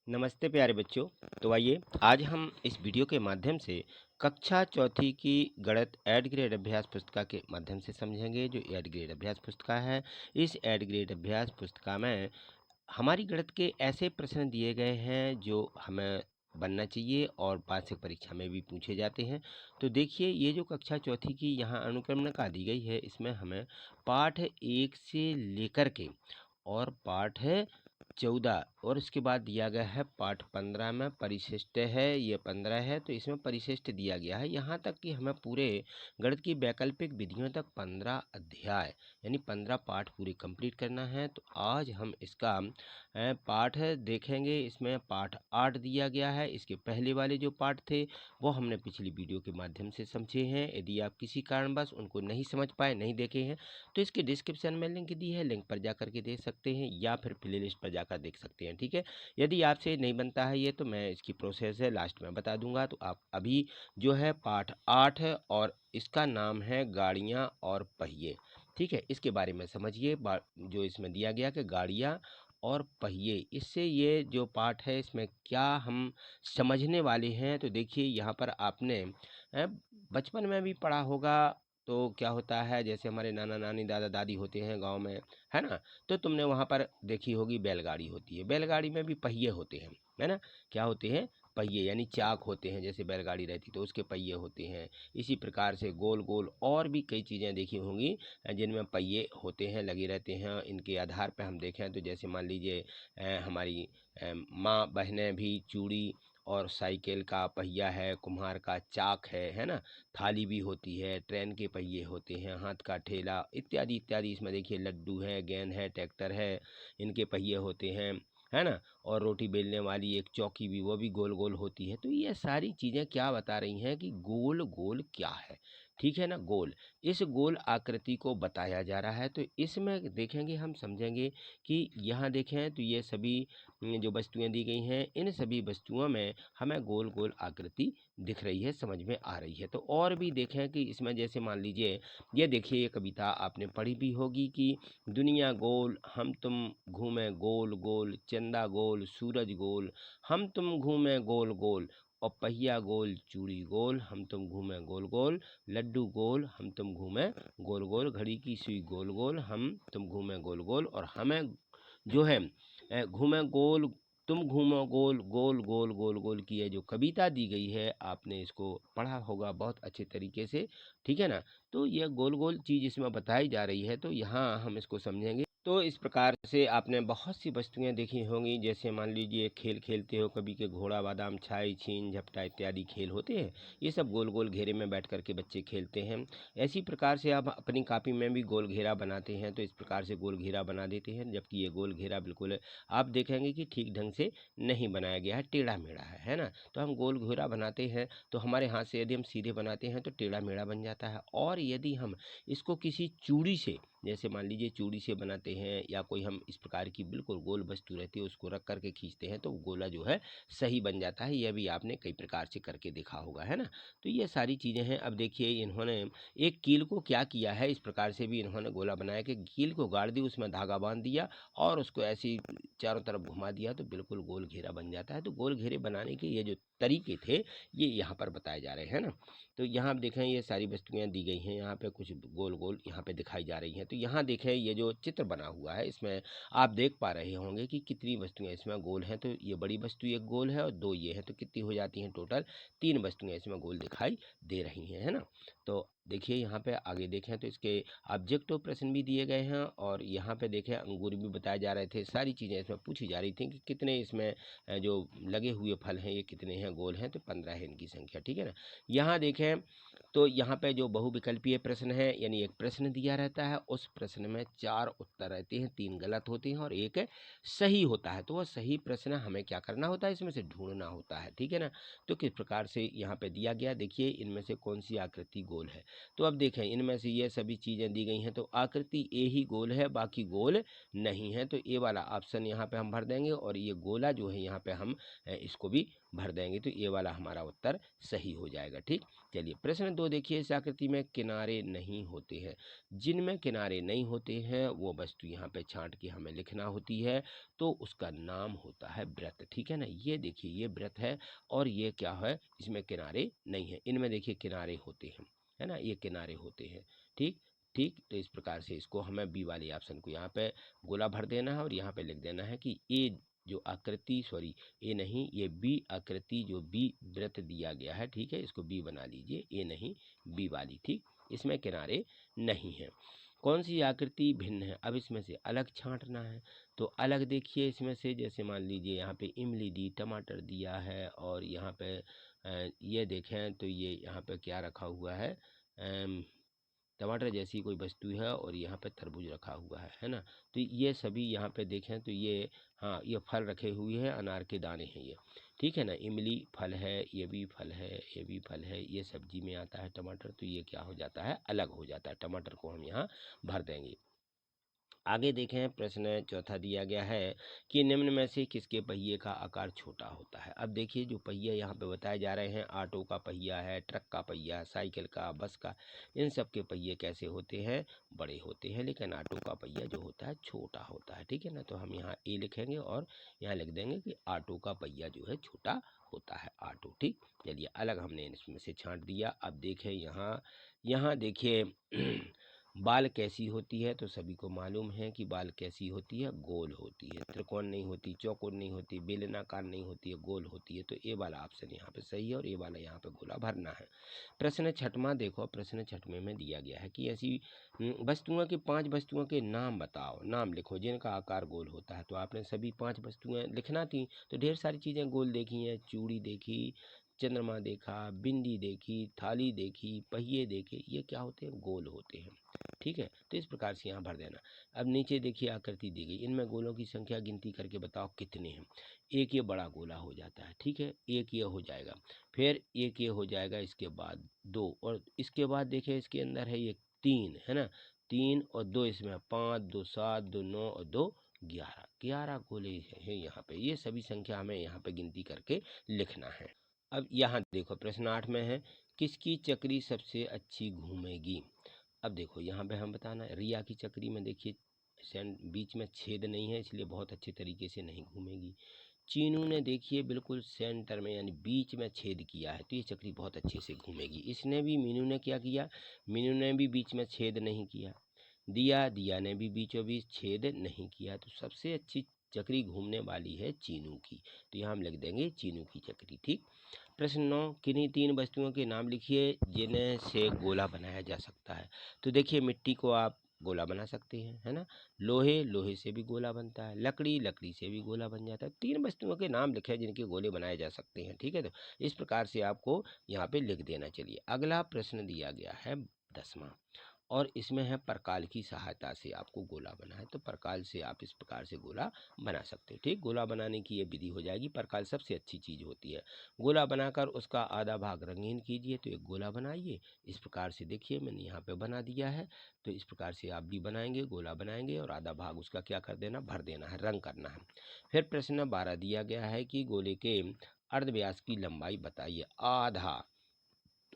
नमस्ते प्यारे बच्चों। तो आइए आज हम इस वीडियो के माध्यम से कक्षा चौथी की गणित एड ग्रेड अभ्यास पुस्तिका के माध्यम से समझेंगे। जो एड ग्रेड अभ्यास पुस्तिका है, इस एड ग्रेड अभ्यास पुस्तिका में हमारी गणित के ऐसे प्रश्न दिए गए हैं जो हमें बनना चाहिए और वार्षिक परीक्षा में भी पूछे जाते हैं। तो देखिए, ये जो कक्षा चौथी की यहाँ अनुक्रमणिका दी गई है, इसमें हमें पाठ 1 से लेकर के और पाठ 14 और इसके बाद दिया गया है पाठ 15 में परिशिष्ट है। ये 15 है तो इसमें परिशिष्ट दिया गया है यहाँ तक कि हमें पूरे गणित की वैकल्पिक विधियों तक 15 अध्याय यानी 15 पाठ पूरे कंप्लीट करना है। तो आज हम इसका पाठ देखेंगे। इसमें पाठ 8 दिया गया है। इसके पहले वाले जो पाठ थे वो हमने पिछली वीडियो के माध्यम से समझे हैं। यदि आप किसी कारणवश उनको नहीं समझ पाए, नहीं देखे हैं, तो इसके डिस्क्रिप्शन में लिंक दी है, लिंक पर जाकर के देख सकते हैं या फिर प्ले लिस्ट पर जाकर देख सकते हैं। ठीक है, यदि आपसे नहीं बनता है ये तो मैं इसकी प्रोसेस है लास्ट में बता दूंगा। तो आप अभी जो है पाठ 8 है और इसका नाम है गाड़ियाँ और पहिए। ठीक है, इसके बारे में समझिए। जो इसमें दिया गया कि गाड़ियाँ और पहिए, इससे ये जो पाठ है इसमें क्या हम समझने वाले हैं। तो देखिए, यहाँ पर आपने बचपन में भी पढ़ा होगा। तो क्या होता है, जैसे हमारे नाना नानी दादा दादी होते हैं गांव में, है ना, तो तुमने वहां पर देखी होगी बैलगाड़ी होती है। बैलगाड़ी में भी पहिए होते हैं, है ना। क्या होते हैं? पहिए यानी चाक होते हैं। जैसे बैलगाड़ी रहती तो उसके पहिए होते हैं। इसी प्रकार से गोल गोल और भी कई चीज़ें देखी होंगी जिनमें पहिए होते हैं, लगे रहते हैं। इनके आधार पर हम देखें तो जैसे मान लीजिए हमारी माँ बहनें भी चूड़ी और साइकिल का पहिया है, कुम्हार का चाक है ना। थाली भी होती है, ट्रेन के पहिए होते हैं, हाथ का ठेला इत्यादि इत्यादि। इसमें देखिए लड्डू है, गेंद है, ट्रैक्टर है, इनके पहिए होते हैं, है ना। और रोटी बेलने वाली एक चौकी भी, वो भी गोल गोल होती है। तो ये सारी चीज़ें क्या बता रही हैं कि गोल गोल क्या है। ठीक है ना, गोल। इस गोल आकृति को बताया जा रहा है। तो इसमें देखेंगे, हम समझेंगे कि यहाँ देखें तो ये सभी जो वस्तुएं दी गई हैं, इन सभी वस्तुओं में हमें गोल गोल आकृति दिख रही है, समझ में आ रही है। तो और भी देखें कि इसमें जैसे मान लीजिए, ये देखिए, ये कविता आपने पढ़ी भी होगी कि दुनिया गोल हम तुम घूमे गोल गोल, चंदा गोल सूरज गोल, हम तुम घूमे गोल गोल, और पहिया गोल चूड़ी गोल, हम तुम घूमे गोल गोल, लड्डू गोल हम तुम घूमे गोल गोल, घड़ी की सुई गोल गोल, हम तुम घूमे गोल गोल, और हमें जो है घूमे गोल, तुम घूमो गोल गोल गोल गोल गोल की है जो कविता दी गई है, आपने इसको पढ़ा होगा बहुत अच्छे तरीके से। ठीक है ना। तो यह गोल गोल चीज़ इसमें बताई जा रही है। तो यहाँ हम इसको समझेंगे। तो इस प्रकार से आपने बहुत सी वस्तुएं देखी होंगी। जैसे मान लीजिए खेल खेलते हो कभी के घोड़ा बादाम छाई छीन झपटा इत्यादि खेल होते हैं। ये सब गोल गोल घेरे में बैठ कर के बच्चे खेलते हैं। ऐसी प्रकार से आप अपनी कापी में भी गोल घेरा बनाते हैं। तो इस प्रकार से गोल घेरा बना देते हैं, जबकि ये गोल घेरा बिल्कुल आप देखेंगे कि ठीक ढंग से नहीं बनाया गया है, टेढ़ा मेढ़ा है ना। तो हम गोल घेरा बनाते हैं तो हमारे हाथ से यदि हम सीधे बनाते हैं तो टेढ़ा मेढ़ा बन जाता है। और यदि हम इसको किसी चूड़ी से, जैसे मान लीजिए चूड़ी से बनाते हैं, या कोई हम इस प्रकार की बिल्कुल गोल वस्तु रहती है उसको रख करके खींचते हैं, तो गोला जो है सही बन जाता है। यह भी आपने कई प्रकार से करके देखा होगा, है ना। तो ये सारी चीज़ें हैं। अब देखिए, इन्होंने एक कील को क्या किया है, इस प्रकार से भी इन्होंने गोला बनाया कि कील को गाड़ दी, उसमें धागा बांध दिया और उसको ऐसी चारों तरफ घुमा दिया तो बिल्कुल गोल घेरा बन जाता है। तो गोल घेरे बनाने के ये जो तरीके थे ये यहाँ पर बताए जा रहे हैं ना। तो यहाँ आप देखें, ये सारी वस्तुएं दी गई हैं, यहाँ पे कुछ गोल गोल यहाँ पे दिखाई जा रही हैं। तो यहाँ देखें, ये जो चित्र बना हुआ है इसमें आप देख पा रहे होंगे कि कितनी वस्तुएं इसमें गोल हैं। तो ये बड़ी वस्तु एक गोल है और दो ये है, तो कितनी हो जाती हैं टोटल? 3 वस्तुएं इसमें गोल दिखाई दे रही हैं, है ना। तो देखिए, यहाँ पे आगे देखें तो इसके ऑब्जेक्टिव प्रश्न भी दिए गए हैं और यहाँ पे देखें अंगूर भी बताए जा रहे थे। सारी चीज़ें इसमें पूछी जा रही थी कि कितने इसमें जो लगे हुए फल हैं ये कितने हैं, गोल हैं, तो 15 है इनकी संख्या। ठीक है ना। यहाँ देखें तो यहाँ पे जो बहुविकल्पीय प्रश्न है, यानी एक प्रश्न दिया रहता है, उस प्रश्न में 4 उत्तर रहते हैं, 3 गलत होते हैं और एक सही होता है। तो वह सही प्रश्न हमें क्या करना होता है, इसमें से ढूंढना होता है। ठीक है ना। तो किस प्रकार से यहाँ पे दिया गया, देखिए इनमें से कौन सी आकृति गोल है। तो अब देखें इनमें से ये सभी चीज़ें दी गई हैं, तो आकृति ए ही गोल है, बाकी गोल नहीं है, तो ए वाला ऑप्शन यहाँ पे हम भर देंगे और ये गोला जो है यहाँ पे हम इसको भी भर देंगे, तो ये वाला हमारा उत्तर सही हो जाएगा। ठीक, चलिए प्रश्न 2 देखिए, इस आकृति में किनारे नहीं होते हैं। जिनमें किनारे नहीं होते हैं वो वस्तु यहाँ पे छांट के हमें लिखना होती है, तो उसका नाम होता है वृत्त। ठीक है ना, ये देखिए ये वृत्त है और ये क्या है, इसमें किनारे नहीं है। इनमें देखिए किनारे होते हैं, है ना, ये किनारे होते हैं। ठीक ठीक, तो इस प्रकार से इसको हमें बी वाले ऑप्शन को यहाँ पे गोला भर देना है और यहाँ पे लिख देना है कि ए जो आकृति, सॉरी ए नहीं, ये बी आकृति जो बी वृत्त दिया गया है, ठीक है, इसको बी बना लीजिए, ए नहीं बी वाली। ठीक, इसमें किनारे नहीं है। कौन सी आकृति भिन्न है, अब इसमें से अलग छांटना है, तो अलग देखिए इसमें से, जैसे मान लीजिए यहाँ पे इमली दी, टमाटर दिया है और यहाँ पे ये देखें तो ये यहाँ पे क्या रखा हुआ है, टमाटर जैसी कोई वस्तु है और यहाँ पे तरबूज रखा हुआ है ना, तो ये सभी यहाँ पे देखें तो ये, हाँ ये फल रखे हुए हैं, अनार के दाने हैं ये। ठीक है ना, इमली फल है, ये भी फल है, ये भी फल है, ये सब्जी में आता है टमाटर, तो ये क्या हो जाता है, अलग हो जाता है। टमाटर को हम यहाँ भर देंगे। आगे देखें प्रश्न चौथा दिया गया है कि निम्न में से किसके पहिए का आकार छोटा होता है। अब देखिए जो पहिए यहाँ पे बताए जा रहे हैं, ऑटो का पहिया है, ट्रक का पहिया, साइकिल का, बस का, इन सब के पहिए कैसे होते हैं, बड़े होते हैं, लेकिन ऑटो का पहिया जो होता है छोटा होता है। ठीक है ना, तो हम यहाँ ए लिखेंगे और यहाँ लिख देंगे कि ऑटो का पहिया जो है छोटा होता है, ऑटो। ठीक, चलिए अलग हमने इसमें से छांट दिया। अब देखें यहाँ देखिए बाल कैसी होती है, तो सभी को मालूम है कि बाल कैसी होती है, गोल होती है, त्रिकोण नहीं होती, चौकोर नहीं होती, बेलनाकार नहीं होती है, गोल होती है। तो ए वाला ऑप्शन यहाँ पे सही है और ए वाला यहाँ पे गोला भरना है। प्रश्न छठवां देखो, प्रश्न छठवें में दिया गया है कि ऐसी वस्तुओं की 5 वस्तुओं के नाम बताओ, नाम लिखो जिनका आकार गोल होता है। तो आपने सभी 5 वस्तुएं लिखना थी, तो ढेर सारी चीज़ें गोल देखी हैं, चूड़ी देखी, चंद्रमा देखा, बिंदी देखी, थाली देखी, पहिए देखे, ये क्या होते हैं, गोल होते हैं। ठीक है, तो इस प्रकार से यहाँ भर देना। अब नीचे देखिए आकृति दी गई, इनमें गोलों की संख्या गिनती करके बताओ कितने हैं। एक ये बड़ा गोला हो जाता है, ठीक है, एक ये हो जाएगा, फिर एक ये हो जाएगा, इसके बाद 2, और इसके बाद देखिए इसके अंदर है ये 3, है ना, 3 और 2 इसमें 5, 2 7, 2 9 और 2 11, 11 गोले हैं यहाँ पे। ये सभी संख्या हमें यहाँ पे गिनती करके लिखना है। अब यहाँ देखो प्रश्न 8 में है, किसकी चक्री सबसे अच्छी घूमेगी। अब देखो यहाँ पे हम बताना है, रिया की चक्री में देखिए बीच में छेद नहीं है, इसलिए बहुत अच्छे तरीके से नहीं घूमेगी। चीनू ने देखिए बिल्कुल सेंटर में यानी बीच में छेद किया है, तो ये चक्री बहुत अच्छे से घूमेगी। इसने भी, मीनू ने क्या किया, मीनू ने भी बीच में छेद नहीं किया। दिया ने भी बीचों बीच छेद नहीं किया, तो सबसे अच्छी चक्री घूमने वाली है चीनू की, तो यहाँ हम लिख देंगे चीनू की चक्री। ठीक, प्रश्न 9, किन्हीं 3 वस्तुओं के नाम लिखिए जिन्हें से गोला बनाया जा सकता है। तो देखिए मिट्टी को आप गोला बना सकते हैं, है ना, लोहे से भी गोला बनता है, लकड़ी से भी गोला बन जाता है। 3 वस्तुओं के नाम लिखे जिनके गोले बनाए जा सकते हैं। ठीक है, तो इस प्रकार से आपको यहाँ पे लिख देना। चलिए अगला प्रश्न दिया गया है 10वां, और इसमें है प्रकाल की सहायता से आपको गोला बना है, तो प्रकाल से आप इस प्रकार से गोला बना सकते हैं। ठीक, गोला बनाने की ये विधि हो जाएगी। प्रकाल सबसे अच्छी चीज़ होती है। गोला बनाकर उसका आधा भाग रंगीन कीजिए, तो एक गोला बनाइए। इस प्रकार से देखिए मैंने यहाँ पे बना दिया है, तो इस प्रकार से आप भी बनाएंगे, गोला बनाएंगे और आधा भाग उसका क्या कर देना, भर देना है, रंग करना है। फिर प्रश्न 12 दिया गया है कि गोले के अर्धव्यास की लंबाई बताइए। आधा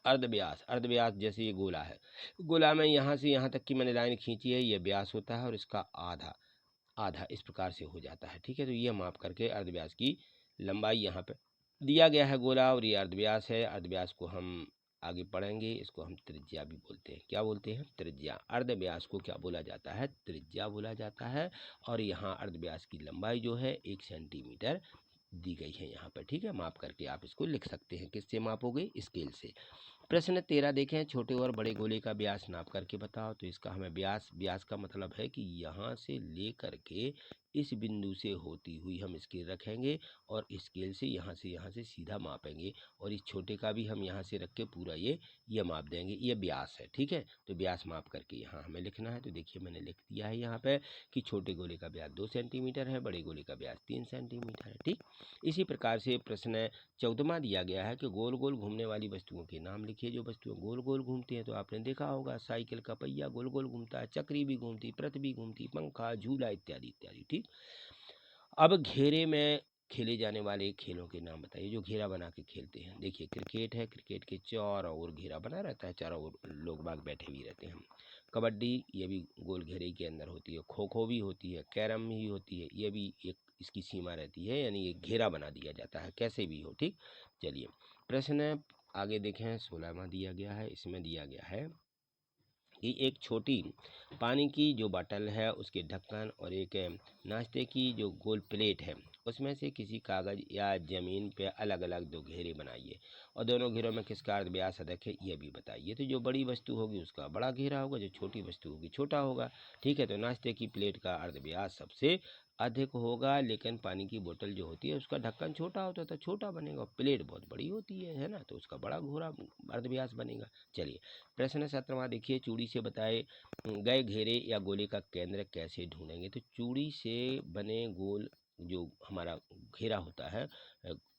अर्धव्यास जैसे ये गोला है, गोला में यहाँ से यहाँ तक की मैंने लाइन खींची है, ये व्यास होता है और इसका आधा इस प्रकार से हो जाता है। ठीक है, तो ये माप करके अर्धव्यास की लंबाई यहाँ पे दिया गया है गोला, और ये अर्धव्यास है। अर्धव्यास को हम आगे पढ़ेंगे, इसको हम त्रिज्या भी बोलते हैं। क्या बोलते हैं, त्रिज्या। अर्धव्यास को क्या बोला जाता है, त्रिज्या बोला जाता है। और यहाँ अर्धव्यास की लंबाई जो है 1 सेंटीमीटर दी गई है यहाँ पर। ठीक है, माप करके आप इसको लिख सकते हैं। किससे मापोगे, स्केल से। प्रश्न 13 देखें, छोटे और बड़े गोले का व्यास नाप करके बताओ। तो इसका हमें व्यास का मतलब है कि यहाँ से लेकर के इस बिंदु से होती हुई हम स्केल रखेंगे और स्केल से यहाँ से सीधा मापेंगे, और इस छोटे का भी हम यहाँ से रख के पूरा ये माप देंगे। ये व्यास है। ठीक है, तो व्यास माप करके यहाँ हमें लिखना है। तो देखिए मैंने लिख दिया है यहाँ पे कि छोटे गोले का व्यास 2 सेंटीमीटर है, बड़े गोले का व्यास 3 सेंटीमीटर है। ठीक, इसी प्रकार से प्रश्न 14वां दिया गया है कि गोल गोल घूमने वाली वस्तुओं के नाम लिखिए। देखिए जो वस्तुएं गोल गोल घूमती हैं तो आपने देखा होगा साइकिल का पहिया गोल गोल घूमता है, चक्री भी घूमती, पृथ्वी भी घूमती, पंखा, झूला इत्यादि इत्यादि। ठीक, अब घेरे में खेले जाने वाले खेलों के नाम बताइए जो घेरा बना के खेलते हैं। देखिए क्रिकेट है, क्रिकेट के चारों ओर घेरा बना रहता है, चारों ओर लोग बाग बैठे भी रहते हैं। कबड्डी ये भी गोल घेरे के अंदर होती है, खो खो भी होती है, कैरम भी होती है, ये भी एक इसकी सीमा रहती है, यानी ये घेरा बना दिया जाता है कैसे भी हो। ठीक, चलिए प्रश्न आगे देखें, 16वां दिया गया है। इसमें दिया गया है कि एक छोटी पानी की जो बॉटल है उसके ढक्कन और एक नाश्ते की जो गोल प्लेट है उसमें से किसी कागज़ या ज़मीन पे अलग अलग दो घेरे बनाइए और दोनों घेरों में किसका अर्ध व्यास अधिक है ये भी बताइए। तो जो बड़ी वस्तु होगी उसका बड़ा घेरा होगा, जो छोटी वस्तु होगी छोटा होगा। ठीक है, तो नाश्ते की प्लेट का अर्ध व्यास सबसे अधिक होगा, लेकिन पानी की बोतल जो होती है उसका ढक्कन छोटा होता है तो छोटा बनेगा, और प्लेट बहुत बड़ी होती है ना, तो उसका बड़ा घोरा अर्ध व्यास बनेगा। चलिए प्रश्न 17वां देखिए, चूड़ी से बताए गए घेरे या गोले का केंद्र कैसे ढूंढेंगे। तो चूड़ी से बने गोल जो हमारा घेरा होता है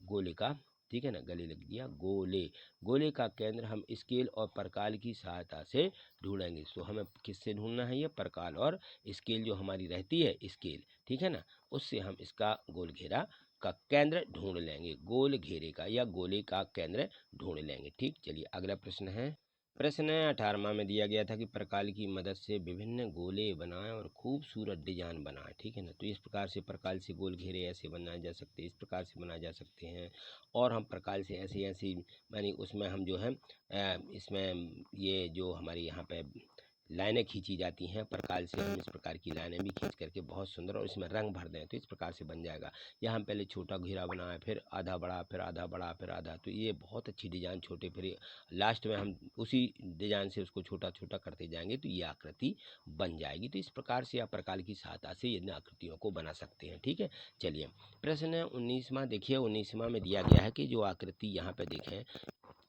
गोले का, ठीक है ना, गले लग दिया, गोले गोले का केंद्र हम स्केल और परकाल की सहायता से ढूंढेंगे। तो हमें किससे ढूंढना है, ये परकाल और स्केल जो हमारी रहती है स्केल, ठीक है ना, उससे हम इसका गोल घेरा का केंद्र ढूंढ लेंगे, गोल घेरे का या गोले का केंद्र ढूंढ लेंगे। ठीक, चलिए अगला प्रश्न है। प्रश्न 18वां में दिया गया था कि प्रकाल की मदद से विभिन्न गोले बनाएं और खूबसूरत डिजाइन बनाएं। ठीक है ना, तो इस प्रकार से प्रकाल से गोल घेरे ऐसे बनाए जा सकते हैं, इस प्रकार से बनाए जा सकते हैं, और हम प्रकाल से ऐसी ऐसी यानी उसमें हम जो है इसमें ये जो हमारी यहाँ पे लाइनें खींची जाती हैं प्रकाल से, हम इस प्रकार की लाइनें भी खींच करके बहुत सुंदर और इसमें रंग भर दें तो इस प्रकार से बन जाएगा। यहाँ हम पहले छोटा घेरा बनाए, फिर आधा बड़ा, फिर आधा बड़ा, फिर आधा, तो ये बहुत अच्छी डिजाइन छोटे, फिर लास्ट में हम उसी डिजाइन से उसको छोटा छोटा करते जाएंगे तो ये आकृति बन जाएगी। तो इस प्रकार से आप प्रकाल की सहायता से इन आकृतियों को बना सकते हैं। ठीक है, चलिए प्रश्न 19वां देखिए, 19वां में दिया गया है कि जो आकृति यहाँ पे देखें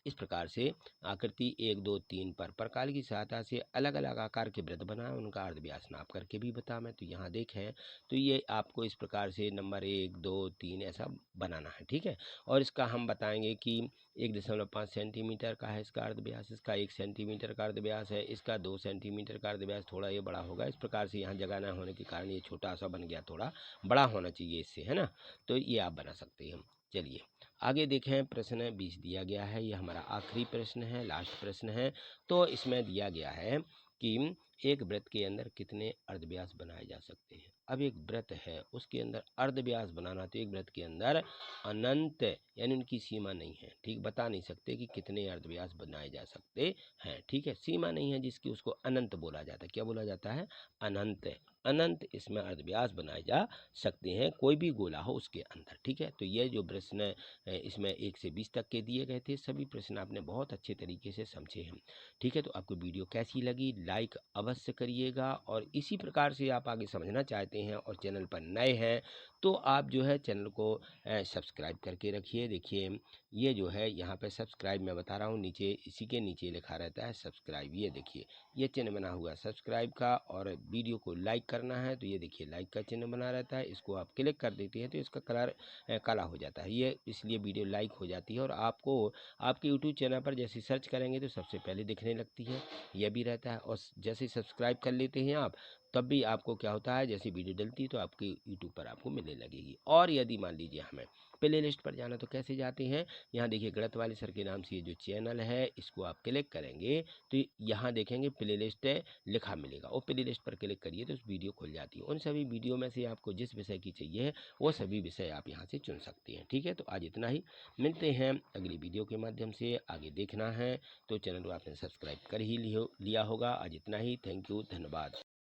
इस प्रकार से आकृति 1, 2, 3 पर प्रकाल की सहायता से अलग अलग आकार के वृत्त बनाएं, उनका अर्ध व्यास नाप करके भी बताएं। तो यहाँ देखें तो ये आपको इस प्रकार से नंबर 1, 2, 3 ऐसा बनाना है। ठीक है, और इसका हम बताएंगे कि 1.5 सेंटीमीटर का है इसका अर्ध व्यास, इसका 1 सेंटीमीटर का अर्ध व्यास है, इसका 2 सेंटीमीटर का अर्ध व्यास, थोड़ा ये बड़ा होगा। इस प्रकार से यहाँ जगह न होने के कारण ये छोटा सा बन गया, थोड़ा बड़ा होना चाहिए इससे, है ना, तो ये आप बना सकते हैं। चलिए आगे देखें, प्रश्न 20 दिया गया है, ये हमारा आखिरी प्रश्न है, लास्ट प्रश्न है। तो इसमें दिया गया है कि एक वृत्त के अंदर कितने अर्धव्यास बनाए जा सकते हैं। अब एक वृत्त है उसके अंदर अर्धव्यास बनाना, तो एक वृत्त के अंदर अनंत यानी उनकी सीमा नहीं है। ठीक, बता नहीं सकते कि कितने अर्धव्यास बनाए जा सकते हैं। ठीक है, सीमा नहीं है जिसकी उसको अनंत बोला जाता है। क्या बोला जाता है, अनंत। अनंत इसमें अर्धव्यास बनाए जा सकते हैं, कोई भी गोला हो उसके अंदर। ठीक है, तो ये जो प्रश्न इसमें 1 से 20 तक के दिए गए थे, सभी प्रश्न आपने बहुत अच्छे तरीके से समझे हैं। ठीक है, तो आपको वीडियो कैसी लगी लाइक अवश्य करिएगा, और इसी प्रकार से आप आगे समझना चाहते हैं और चैनल पर नए हैं तो आप जो है चैनल को सब्सक्राइब करके रखिए। देखिए ये जो है यहाँ पे सब्सक्राइब मैं बता रहा हूँ, नीचे इसी के नीचे लिखा रहता है सब्सक्राइब, ये देखिए ये चिन्ह बना हुआ है सब्सक्राइब का, और वीडियो को लाइक करना है तो ये देखिए लाइक का चिन्ह बना रहता है, इसको आप क्लिक कर देते हैं तो इसका कलर काला हो जाता है, ये इसलिए वीडियो लाइक हो जाती है, और आपको आपके यूट्यूब चैनल पर जैसे सर्च करेंगे तो सबसे पहले दिखने लगती है, यह भी रहता है। और जैसे सब्सक्राइब कर लेते हैं आप तब भी आपको क्या होता है, जैसे वीडियो डलती है तो आपके यूट्यूब पर आपको मिलने लगेगी। और यदि मान लीजिए हमें प्ले लिस्ट पर जाना तो कैसे जाते हैं, यहाँ देखिए गणित वाले सर के नाम से ये जो चैनल है इसको आप क्लिक करेंगे तो यहाँ देखेंगे प्ले लिस्ट लिखा मिलेगा, और प्ले लिस्ट पर क्लिक करिए तो उस वीडियो खुल जाती है। उन सभी वीडियो में से आपको जिस विषय की चाहिए वो सभी विषय आप यहाँ से चुन सकते हैं। ठीक है, तो आज इतना ही, मिलते हैं अगली वीडियो के माध्यम से। आगे देखना है तो चैनल को आपने सब्सक्राइब कर ही लिया होगा। आज इतना ही, थैंक यू, धन्यवाद।